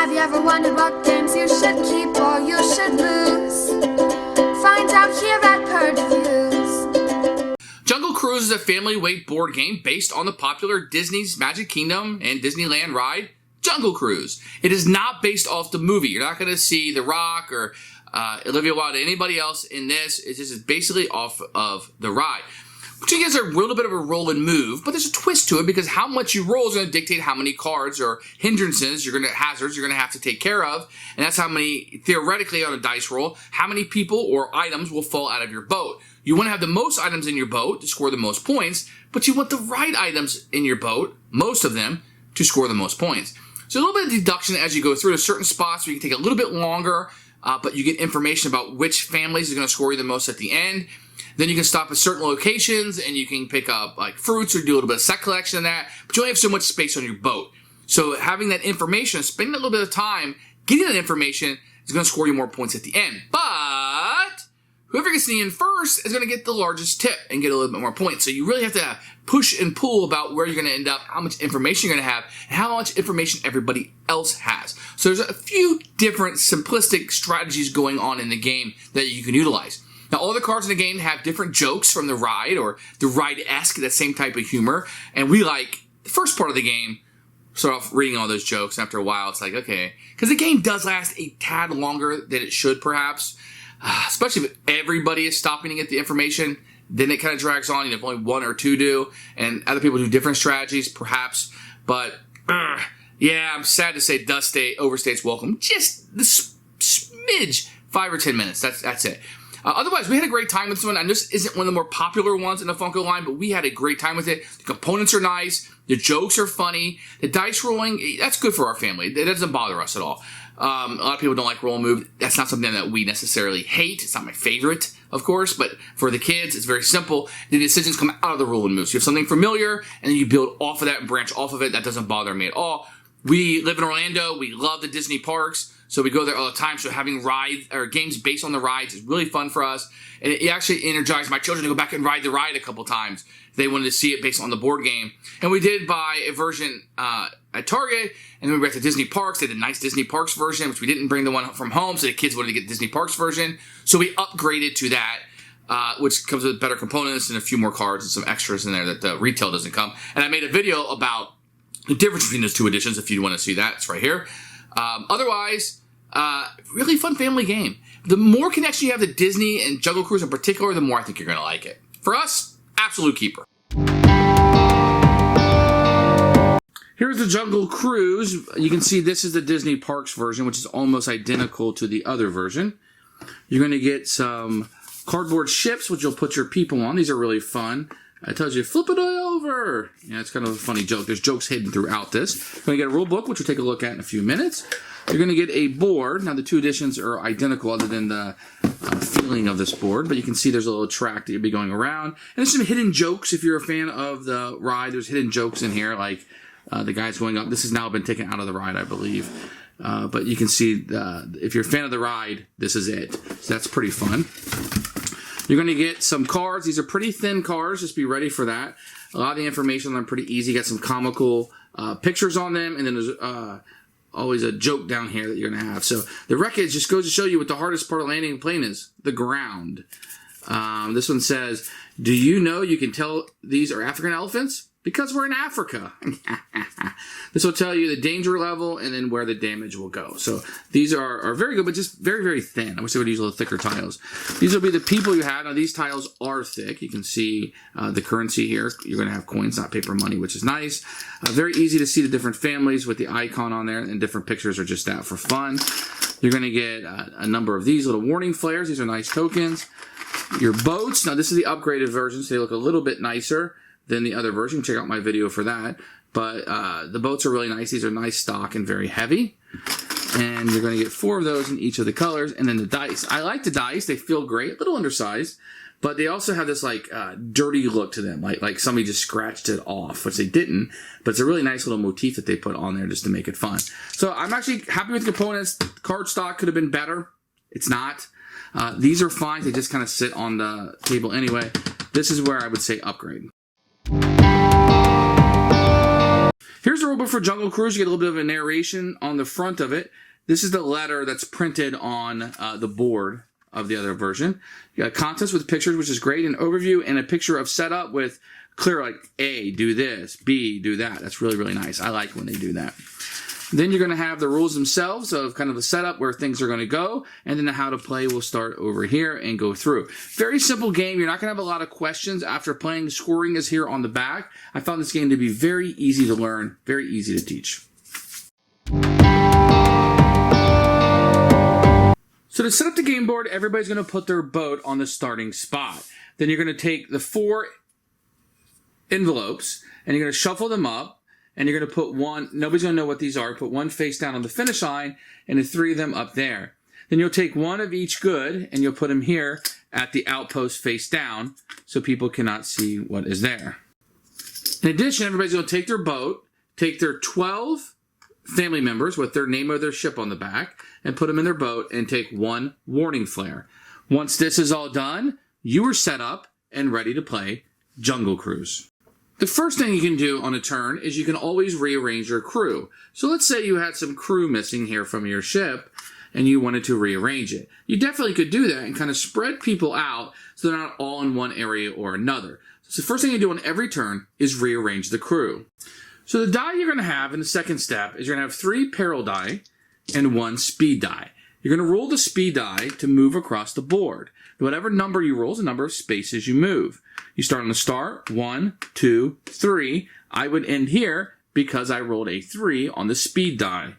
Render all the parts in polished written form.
Have you ever wondered what games you should keep or you should lose? Find out here at Purge Reviews. Jungle Cruise is a family-weight board game based on the popular Disney's Magic Kingdom and Disneyland ride, Jungle Cruise. It is not based off the movie. You're not going to see The Rock or Olivia Wilde or anybody else in this. It's just basically off of the ride. Which gives a little bit of a roll and move, but there's a twist to it because how much you roll is going to dictate how many cards or hindrances hazards you're going to have to take care of, and that's how many, theoretically on a dice roll, how many people or items will fall out of your boat. You want to have the most items in your boat to score the most points, but you want the right items in your boat, most of them, to score the most points. So a little bit of deduction as you go through. There's certain spots where you can take a little bit longer, but you get information about which families are going to score you the most at the end. Then you can stop at certain locations and you can pick up like fruits or do a little bit of set collection and that, but you only have so much space on your boat. So having that information, spending a little bit of time getting that information is going to score you more points at the end. But whoever gets in first is going to get the largest tip and get a little bit more points. So you really have to push and pull about where you're going to end up, how much information you're going to have, and how much information everybody else has. So there's a few different simplistic strategies going on in the game that you can utilize. Now, all the cards in the game have different jokes from the ride or the ride-esque, that same type of humor. And we like the first part of the game, start off reading all those jokes. And after a while, it's like, okay. Because the game does last a tad longer than it should, perhaps. Especially if everybody is stopping to get the information. Then it kind of drags on. If only one or two do. And other people do different strategies, perhaps. But, yeah, I'm sad to say overstates welcome. Just the smidge, 5 or 10 minutes. That's it. Otherwise, we had a great time with this one. And this isn't one of the more popular ones in the Funko line, but we had a great time with it. The components are nice. The jokes are funny. The dice rolling, that's good for our family. It doesn't bother us at all. A lot of people don't like roll and move. That's not something that we necessarily hate. It's not my favorite, of course, but for the kids, it's very simple. The decisions come out of the roll and move. So you have something familiar, and then you build off of that and branch off of it. That doesn't bother me at all. We live in Orlando. We love the Disney parks. So we go there all the time. So having rides or games based on the rides is really fun for us. And it actually energized my children to go back and ride the ride a couple times. They wanted to see it based on the board game. And we did buy a version at Target. And then we went to Disney Parks. They did a nice Disney Parks version, which we didn't bring the one from home. So the kids wanted to get Disney Parks version. So we upgraded to that, which comes with better components and a few more cards and some extras in there that the retail doesn't come. And I made a video about the difference between those two editions. If you want to see that, it's right here. Otherwise, really fun family game. The more connection you have to Disney and Jungle Cruise in particular, the more I think you're going to like it. For us, absolute keeper. Here's the Jungle Cruise. You can see this is the Disney Parks version, which is almost identical to the other version. You're going to get some cardboard ships, which you'll put your people on. These are really fun. I told you, flip it over. Yeah, it's kind of a funny joke. There's jokes hidden throughout this. You're going to get a rule book, which we'll take a look at in a few minutes. You're going to get a board. Now, the two editions are identical other than the feeling of this board, but you can see there's a little track that you'll be going around. And there's some hidden jokes if you're a fan of the ride. There's hidden jokes in here, like the guys going up. This has now been taken out of the ride, I believe. But you can see if you're a fan of the ride, this is it. So that's pretty fun. You're going to get some cards. These are pretty thin cards. Just be ready for that. A lot of the information on them pretty easy. You got some comical pictures on them, and then there's always a joke down here that you're going to have. So the wreckage just goes to show you what the hardest part of landing a plane is, the ground. This one says, do you know you can tell these are African elephants? Because we're in Africa. This will tell you the danger level and then where the damage will go. So these are very good, but just very, very thin. I wish they would use a little thicker tiles. These will be the people you have. Now, these tiles are thick. You can see the currency here. You're going to have coins, not paper money, which is nice. Very easy to see the different families with the icon on there, and different pictures are just that for fun. You're going to get a number of these little warning flares. These are nice tokens. Your boats. Now, this is the upgraded version, so they look a little bit nicer than the other version. Check out my video for that. But the boats are really nice. These are nice stock and very heavy. And you're going to get 4 of those in each of the colors. And then the dice. I like the dice. They feel great. A little undersized. But they also have this like dirty look to them. Like somebody just scratched it off, which they didn't. But it's a really nice little motif that they put on there just to make it fun. So I'm actually happy with the components. Card stock could have been better. It's not. These are fine. They just kind of sit on the table anyway. This is where I would say upgrade. Here's the rulebook for Jungle Cruise. You get a little bit of a narration on the front of it. This is the letter that's printed on the board of the other version. You got contents with pictures, which is great, an overview, and a picture of setup with clear, like A, do this, B, do that. That's really, really nice. I like when they do that. Then you're going to have the rules themselves of kind of the setup where things are going to go, and then the how to play will start over here and go through. Very simple game. You're not going to have a lot of questions after playing. Scoring is here on the back. I found this game to be very easy to learn, very easy to teach. So to set up the game board, everybody's going to put their boat on the starting spot. Then you're going to take the 4 envelopes, and you're going to shuffle them up. And you're going to put one, nobody's going to know what these are, put one face down on the finish line and the 3 of them up there. Then you'll take one of each good and you'll put them here at the outpost face down so people cannot see what is there. In addition, everybody's going to take their boat, take their 12 family members with their name of their ship on the back and put them in their boat and take 1 warning flare. Once this is all done, you are set up and ready to play Jungle Cruise. The first thing you can do on a turn is you can always rearrange your crew. So let's say you had some crew missing here from your ship and you wanted to rearrange it. You definitely could do that and kind of spread people out so they're not all in one area or another. So the first thing you do on every turn is rearrange the crew. So the die you're going to have in the second step is you're going to have 3 peril die and 1 speed die. You're going to roll the speed die to move across the board. Whatever number you roll is the number of spaces you move. You start on the start, 1, 2, 3. I would end here because I rolled a 3 on the speed die.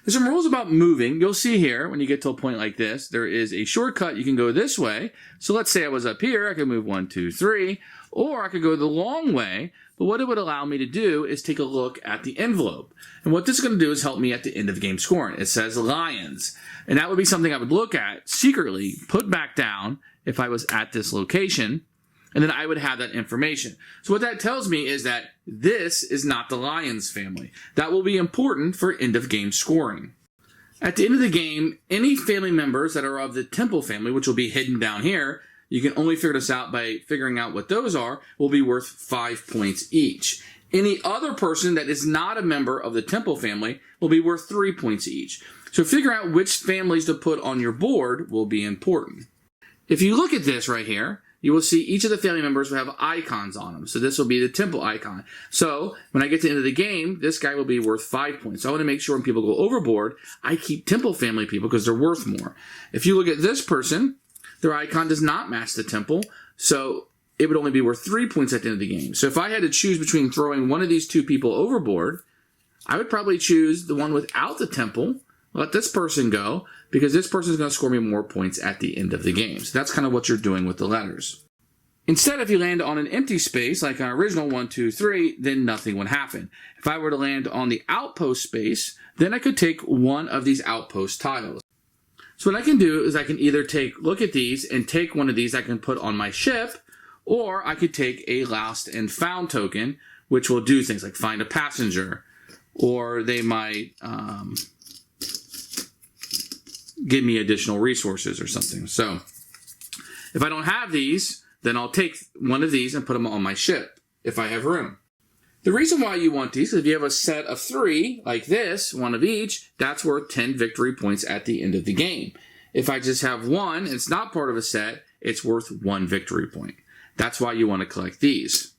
There's some rules about moving. You'll see here when you get to a point like this, there is a shortcut. You can go this way. So let's say I was up here. I could move 1, 2, 3. Or I could go the long way. But what it would allow me to do is take a look at the envelope. And what this is going to do is help me at the end of the game scoring. It says lions. And that would be something I would look at secretly, put back down if I was at this location. And then I would have that information. So what that tells me is that this is not the lions family. That will be important for end of game scoring. At the end of the game, any family members that are of the temple family, which will be hidden down here, you can only figure this out by figuring out what those are, will be worth 5 points each. Any other person that is not a member of the temple family will be worth 3 points each. So figuring out which families to put on your board will be important. If you look at this right here, you will see each of the family members will have icons on them. So this will be the temple icon. So when I get to the end of the game, this guy will be worth 5 points. So I want to make sure when people go overboard, I keep temple family people because they're worth more. If you look at this person, their icon does not match the temple, so it would only be worth 3 points at the end of the game. So if I had to choose between throwing one of these 2 people overboard, I would probably choose the one without the temple, let this person go, because this person is going to score me more points at the end of the game. So that's kind of what you're doing with the letters. Instead, if you land on an empty space, like an original 1, 2, 3, then nothing would happen. If I were to land on the outpost space, then I could take one of these outpost tiles. So what I can do is I can either look at these and take one of these I can put on my ship, or I could take a lost and found token, which will do things like find a passenger, or they might give me additional resources or something. So if I don't have these, then I'll take one of these and put them on my ship if I have room. The reason why you want these is if you have a set of 3, like this, one of each, that's worth 10 victory points at the end of the game. If I just have one, and it's not part of a set, it's worth 1 victory point. That's why you want to collect these.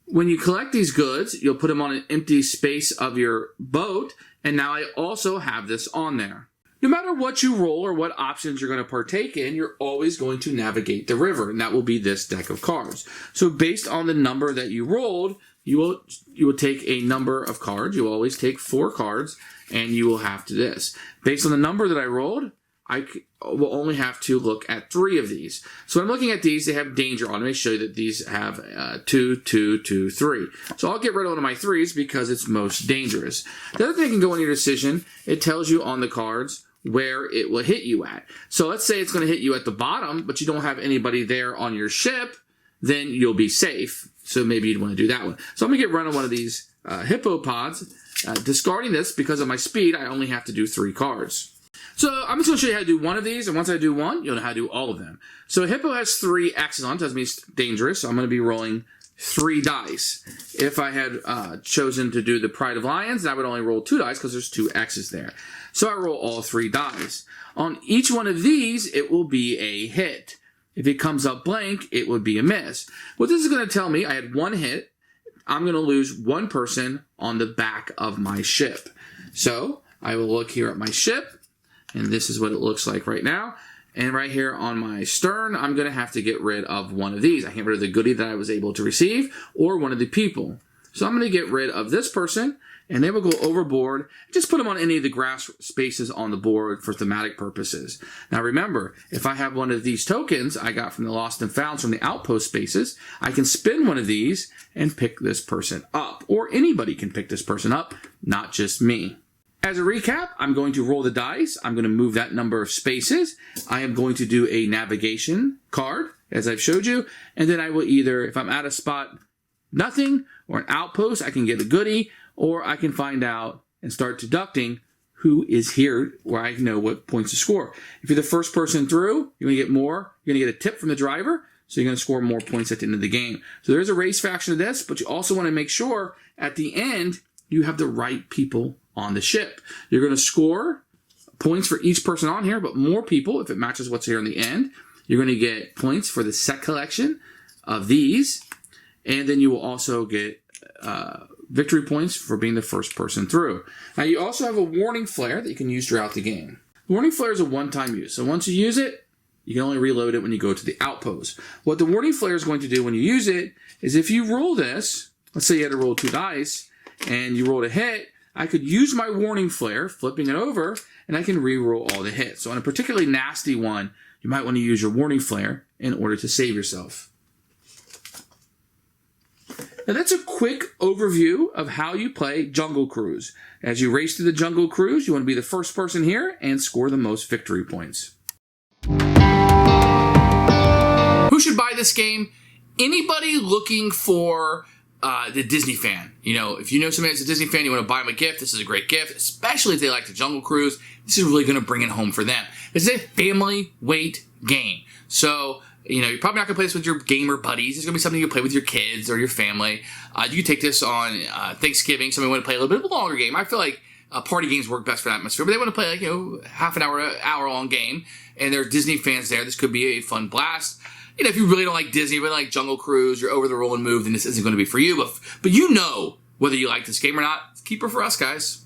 When you collect these goods, you'll put them on an empty space of your boat, and now I also have this on there. No matter what you roll or what options you're going to partake in, you're always going to navigate the river, and that will be this deck of cards. So based on the number that you rolled, you will take a number of cards. You will always take 4 cards, and you will have to this. Based on the number that I rolled, I will only have to look at 3 of these. So when I'm looking at these, they have danger on them. Let me show you that these have 2, 2, 2, 3. So I'll get rid of one of my 3s because it's most dangerous. The other thing that can go in your decision, it tells you on the cards where it will hit you at. So let's say it's going to hit you at the bottom, but you don't have anybody there on your ship, then you'll be safe. So maybe you'd want to do that one. So I'm going to get rid of one of these hippopods. Discarding this, because of my speed, I only have to do 3 cards. So I'm just going to show you how to do one of these, and once I do one, you'll know how to do all of them. So Hippo has 3 X's on it, tells me it's dangerous, so I'm going to be rolling 3 dice. If I had chosen to do the Pride of Lions, I would only roll 2 dice because there's 2 X's there. So I roll all 3 dice. On each one of these, it will be a hit. If it comes up blank, it would be a miss. What this is going to tell me, I had 1 hit. I'm going to lose 1 person on the back of my ship. So I will look here at my ship, and this is what it looks like right now. And right here on my stern, I'm going to have to get rid of one of these. I can get rid of the goodie that I was able to receive or one of the people. So I'm going to get rid of this person, and they will go overboard. Just put them on any of the grass spaces on the board for thematic purposes. Now remember, if I have one of these tokens I got from the Lost and Founds from the outpost spaces, I can spin one of these and pick this person up. Or anybody can pick this person up, not just me. As a recap, I'm going to roll the dice. I'm going to move that number of spaces. I am going to do a navigation card, as I've showed you. And then I will either, if I'm at a spot, nothing, or an outpost, I can get a goodie, or I can find out and start deducting who is here where I know what points to score. If you're the first person through, you're going to get more. You're going to get a tip from the driver, so you're going to score more points at the end of the game. So there's a race faction to this, but you also want to make sure at the end you have the right people on the ship. You're going to score points for each person on here, but more people if it matches what's here in the end. You're going to get points for the set collection of these, and then you will also get victory points for being the first person through. Now you also have a warning flare that you can use throughout the game. The warning flare is a one-time use, so once you use it, you can only reload it when you go to the outpost. What the warning flare is going to do when you use it is if you roll this, let's say you had to roll 2 dice, and you rolled a hit, I could use my warning flare, flipping it over, and I can re-roll all the hits. So on a particularly nasty one, you might want to use your warning flare in order to save yourself. Now that's a quick overview of how you play Jungle Cruise. As you race through the Jungle Cruise, you want to be the first person here and score the most victory points. Who should buy this game? Anybody looking for the Disney fan. You know, if you know somebody that's a Disney fan, you want to buy them a gift, this is a great gift, especially if they like the Jungle Cruise. This is really going to bring it home for them. This is a family weight game. So, you know, you're probably not going to play this with your gamer buddies. It's going to be something you play with your kids or your family. You can take this on Thanksgiving. Somebody want to play a little bit of a longer game. I feel like party games work best for that atmosphere, but they want to play like, you know, half an hour long game, and there are Disney fans there. This could be a fun blast. You know, if you really don't like Disney, but like Jungle Cruise, you're over the roll and move, then this isn't going to be for you. But you know whether you like this game or not. It's a keeper for us, guys.